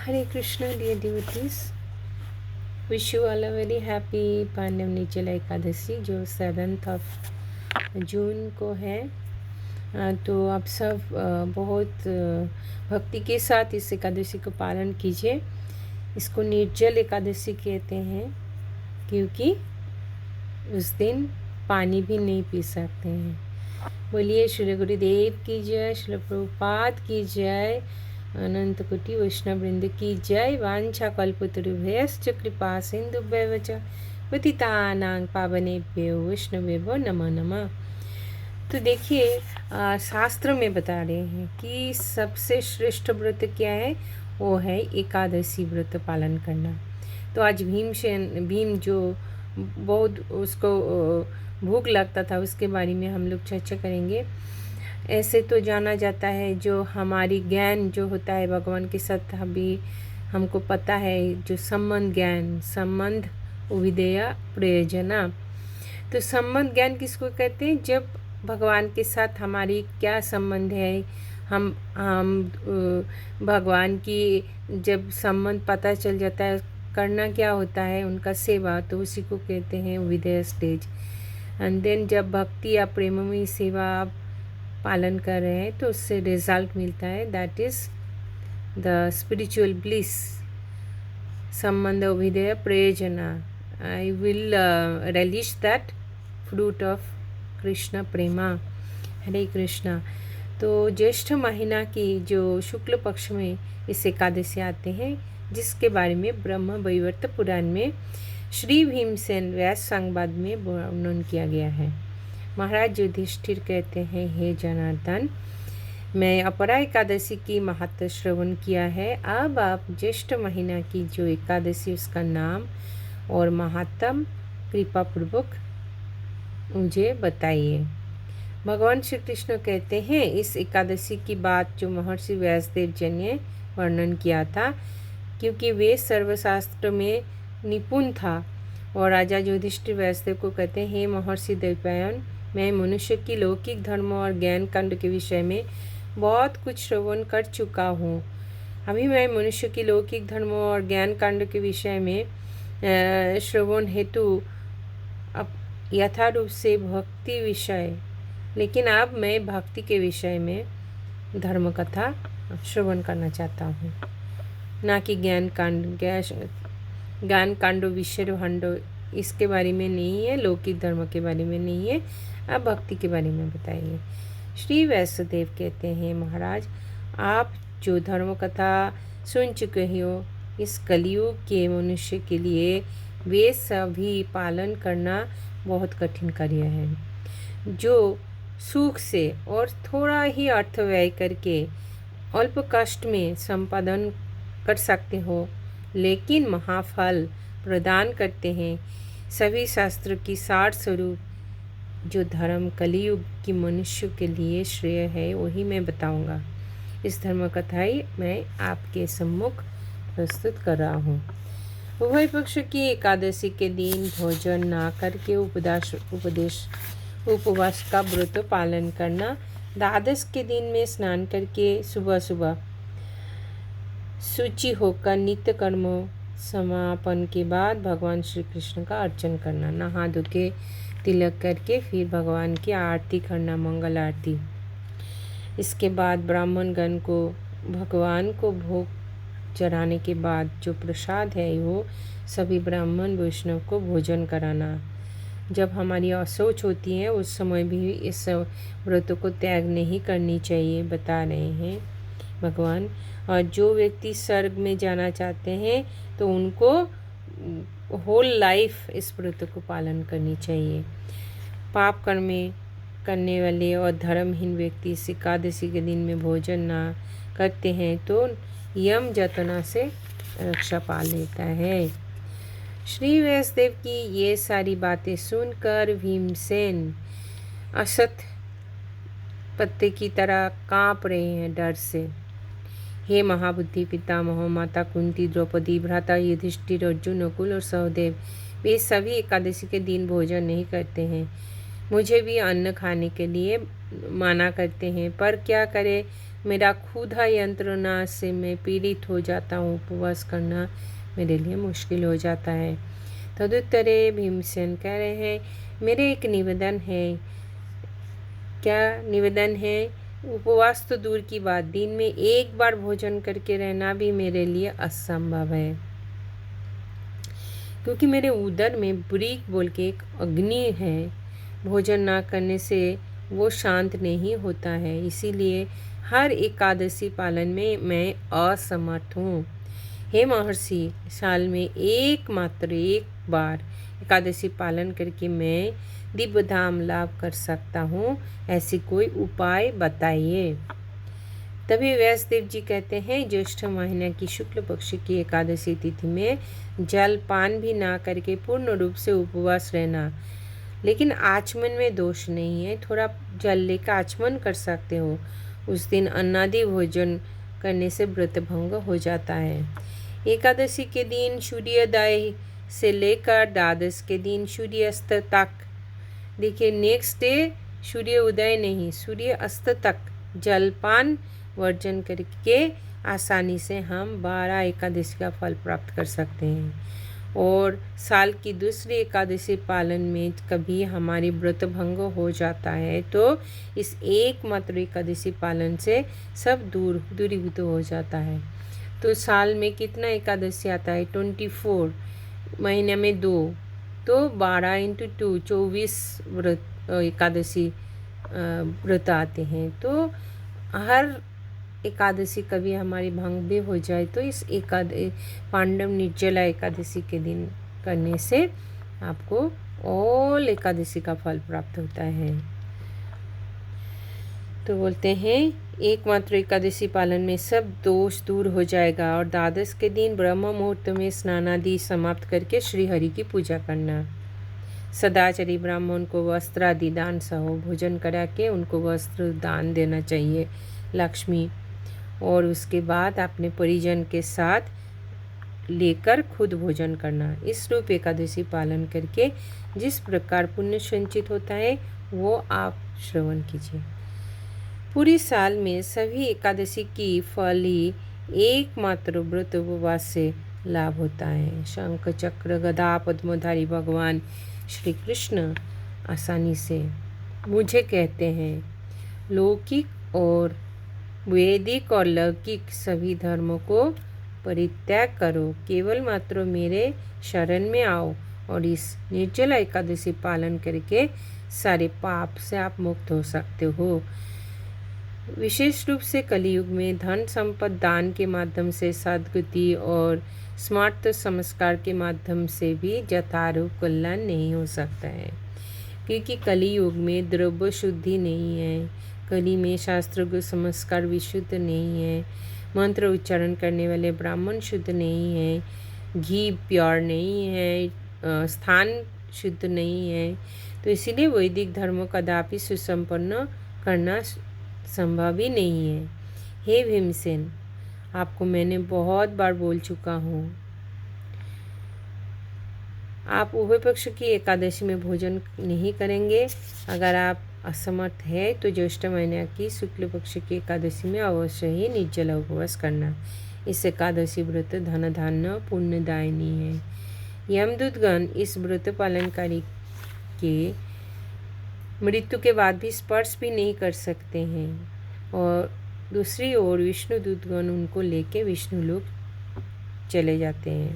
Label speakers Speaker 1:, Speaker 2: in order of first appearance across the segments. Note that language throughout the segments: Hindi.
Speaker 1: Hare Krishna, dear devotees. Wish you all a very happy Pandav Nirjala Ekadashi जो 7th of जून को है। तो आप सब बहुत भक्ति के साथ इस एकादशी को पालन कीजिए। इसको निर्जल एकादशी कहते हैं क्योंकि उस दिन पानी भी नहीं पी सकते हैं। बोलिए श्री गुरुदेव की जय, श्री प्रभुपाद की जय, अनंत कोटि वैष्णव वृंद की जय। वांछा कल्पतरुभ्यश्च कृपा सिंधुभ्यैव च पतितानां पावनेभ्यो वैष्णवेभ्यो नमः नमः। तो देखिए शास्त्र में बता रहे हैं कि सबसे श्रेष्ठ व्रत क्या है, वो है एकादशी व्रत पालन करना। तो आज भीम जो बहुत उसको भूख लगता था उसके बारे में हम लोग चर्चा करेंगे। ऐसे तो जाना जाता है जो हमारी ज्ञान जो होता है भगवान के साथ अभी हमको पता है, जो संबंध ज्ञान, संबंध विधेय प्रयोजना। तो संबंध ज्ञान किसको कहते हैं? जब भगवान के साथ हमारी क्या संबंध है, हम भगवान की जब संबंध पता चल जाता है, करना क्या होता है उनका सेवा, तो उसी को कहते हैं विधेय स्टेज। एंड देन जब भक्ति या प्रेममयी सेवा आप पालन कर रहे हैं तो उससे रिजल्ट मिलता है, that is the spiritual bliss, संबंध विधेय प्रयोजना। I will release that fruit of Krishna prema. Hare Krishna. तो ज्येष्ठ महीना की जो शुक्ल पक्ष में इस एकादशी आते हैं, जिसके बारे में ब्रह्म वैवर्त पुराण में श्री भीमसेन व्यास संवाद में वर्णन किया गया है। महाराज युधिष्ठिर कहते हैं, हे जनार्दन, मैं अपरा एकादशी की महत्व श्रवण किया है। अब आप ज्येष्ठ महीना की जो एकादशी उसका नाम और महात्म कृपा पूर्वक मुझे बताइए। भगवान श्री कृष्ण कहते हैं, इस एकादशी की बात जो महर्षि व्यासदेव जी ने वर्णन किया था, क्योंकि वे सर्वशास्त्र में निपुण था। और राजा युधिष्ठिर व्यासदेव को कहते हैं, हे महर्षि द्वैपायन, मैं मनुष्य की लौकिक धर्म और ज्ञान कांड के विषय में बहुत कुछ श्रवण कर चुका हूँ। अभी मैं मनुष्य की लौकिक धर्म और ज्ञान कांड के विषय में श्रवण हेतु अब यथारूप से भक्ति विषय, लेकिन अब मैं भक्ति के विषय में धर्म कथा श्रवण करना चाहता हूँ, ना कि ज्ञान कांडो विषय भंडो, इसके बारे में नहीं है, लौकिक धर्म के बारे में नहीं है। अब भक्ति के बारे में बताइए। श्री व्यासदेव कहते हैं, महाराज, आप जो धर्म कथा सुन चुके हो, इस कलयुग के मनुष्य के लिए वे सभी पालन करना बहुत कठिन कार्य है। जो सुख से और थोड़ा ही अर्थ व्यय करके अल्प कष्ट में संपादन कर सकते हो, लेकिन महाफल प्रदान करते हैं। सभी शास्त्र की सार स्वरूप जो धर्म कलयुग की मनुष्य के लिए श्रेय है, वही मैं बताऊंगा। इस धर्म कथाई मैं आपके सम्मुख प्रस्तुत कर रहा हूँ। उभय पक्ष की एकादशी के दिन भोजन ना करके उपवास का व्रत पालन करना, द्वादश के दिन में स्नान करके सुबह सुबह शुचि होकर नित्य कर्मों समापन के बाद भगवान श्री कृष्ण का अर्चन करना, नहा धो के तिलक करके फिर भगवान की आरती करना, मंगल आरती। इसके बाद ब्राह्मण गण को भगवान को भोग चढ़ाने के बाद जो प्रसाद है वो सभी ब्राह्मण वैष्णव को भोजन कराना। जब हमारी असोच होती है उस समय भी इस व्रत को त्याग नहीं करनी चाहिए, बता रहे हैं भगवान। और जो व्यक्ति स्वर्ग में जाना चाहते हैं तो उनको होल लाइफ इस व्रत को पालन करनी चाहिए। पाप कर्म करने वाले और धर्महीन व्यक्ति इस एकादशी के दिन में भोजन ना करते हैं तो यम यातना से रक्षा पा लेता है। श्री व्यासदेव की ये सारी बातें सुनकर भीमसेन असत पत्ते की तरह कांप रहे हैं डर से। हे महाबुद्धि पितामह, माता कुंती, द्रौपदी, भ्राता युधिष्ठिर, अर्जुन, नकुल और सहदेव, वे सभी एकादशी के दिन भोजन नहीं करते हैं। मुझे भी अन्न खाने के लिए मना करते हैं, पर क्या करें, मेरा क्षुधा यंत्रणा से मैं पीड़ित हो जाता हूँ, उपवास करना मेरे लिए मुश्किल हो जाता है। तदुत्तरे भीमसेन कह रहे हैं, मेरे एक निवेदन है। क्या निवेदन है? उपवास तो दूर की बात, दिन में एक बार भोजन करके रहना भी मेरे लिए असंभव है, क्योंकि मेरे उदर में ब्रीक बोल के एक अग्नि है। भोजन ना करने से वो शांत नहीं होता है, इसीलिए हर एकादशी पालन में मैं असमर्थ हूँ। हे महर्षि, साल में एकमात्र एक बार एकादशी पालन करके मैं दिव्य धाम लाभ कर सकता हूँ, ऐसी कोई उपाय बताइए। तभी व्यासदेव जी कहते हैं, ज्येष्ठ महीने की शुक्ल पक्ष की एकादशी तिथि में जल पान भी ना करके पूर्ण रूप से उपवास रहना। लेकिन आचमन में दोष नहीं है, थोड़ा जल लेकर आचमन कर सकते हो। उस दिन अन्नादि भोजन करने से व्रत भंग हो जाता है। एकादशी के दिन सूर्योदय से लेकर द्वादश के दिन सूर्यास्त तक, देखिए नेक्स्ट डे सूर्य उदय नहीं, सूर्य अस्त तक जलपान वर्जन करके आसानी से हम 12 एकादशी का फल प्राप्त कर सकते हैं। और साल की दूसरी एकादशी पालन में कभी हमारी व्रत भंग हो जाता है तो इस एकमात्र एकादशी पालन से सब दूरीभूत हो जाता है। तो साल में कितना एकादशी आता है? 24, महीने में 2, तो 12 × 2 24 व्रत एकादशी व्रत आते हैं। तो हर एकादशी कभी हमारी भंग भी हो जाए तो इस पांडव निर्जला एकादशी के दिन करने से आपको ऑल एकादशी का फल प्राप्त होता है। तो बोलते हैं, एकमात्र एकादशी पालन में सब दोष दूर हो जाएगा। और द्वादश के दिन ब्रह्म मुहूर्त में स्नानादि समाप्त करके श्री हरि की पूजा करना। सदाचारी ब्राह्मण को वस्त्र आदि दान सहो भोजन करा के उनको वस्त्र दान देना चाहिए, लक्ष्मी। और उसके बाद अपने परिजन के साथ लेकर खुद भोजन करना। इस रूप एकादशी पालन करके जिस प्रकार पुण्य संचित होता है वो आप श्रवण कीजिए। पूरी साल में सभी एकादशी की फल ही एकमात्र व्रत उपवास से लाभ होता है। शंख चक्र गदा पद्मधारी भगवान श्री कृष्ण आसानी से मुझे कहते हैं, लौकिक और वैदिक और लौकिक सभी धर्मों को परित्याग करो, केवल मात्र मेरे शरण में आओ और इस निर्जला एकादशी पालन करके सारे पाप से आप मुक्त हो सकते हो। विशेष रूप से कलयुग में धन संपद दान के माध्यम से, सद्गति और स्मार्त संस्कार के माध्यम से भी यथारूप कल्याण नहीं हो सकता है, क्योंकि कलयुग में द्रव्य शुद्धि नहीं है, कली में शास्त्र संस्कार विशुद्ध नहीं है, मंत्र उच्चारण करने वाले ब्राह्मण शुद्ध नहीं है, घी प्योर नहीं है, स्थान शुद्ध नहीं है। तो इसीलिए वैदिक धर्म कदापि सुसंपन्न करना संभव ही नहीं है। हे भीमसेन, आपको मैंने बहुत बार बोल चुका हूँ, आप उभय पक्ष की एकादशी में भोजन नहीं करेंगे। अगर आप असमर्थ है तो ज्येष्ठ महीने की शुक्ल पक्ष की एकादशी में अवश्य ही निर्जला उपवास करना। इस एकादशी व्रत धन धान्य पुण्यदायिनी है। यमदूतगण इस व्रत पालनकारी के मृत्यु के बाद भी स्पर्श भी नहीं कर सकते हैं, और दूसरी ओर विष्णु दूतगण उनको लेके विष्णु लोक चले जाते हैं।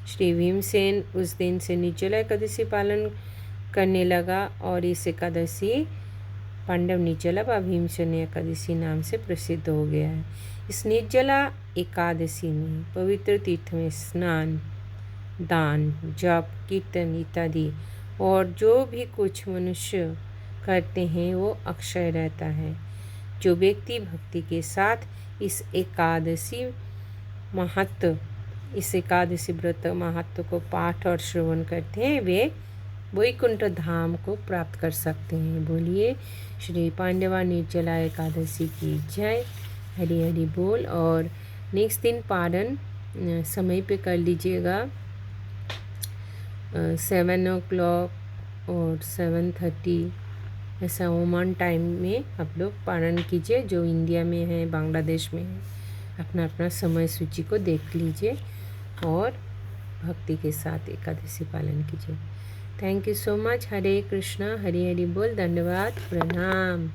Speaker 1: श्री भीमसेन उस दिन से निर्जला एकादशी पालन करने लगा और इस एकादशी पांडव निर्जला व भीमसेन एकादशी नाम से प्रसिद्ध हो गया है। इस निर्जला एकादशी में पवित्र तीर्थ में स्नान, दान, जप, कीर्तन इत्यादि और जो भी कुछ मनुष्य करते हैं वो अक्षय रहता है। जो व्यक्ति भक्ति के साथ इस एकादशी व्रत महत्व को पाठ और श्रवण करते हैं वे वैकुंठ धाम को प्राप्त कर सकते हैं। बोलिए श्री पांडवा निर्जला एकादशी की जय। हरि हरि बोल। और नेक्स्ट दिन पारण समय पे कर लीजिएगा, 7 o'clock और 7:30 ऐसा ओमान टाइम में आप लोग पालन कीजिए। जो इंडिया में है, बांग्लादेश में है, अपना अपना समय सूची को देख लीजिए और भक्ति के साथ एकादशी पालन कीजिए। Thank you so much. Hare Krishna, Hari Hari बोल, धन्यवाद, प्रणाम।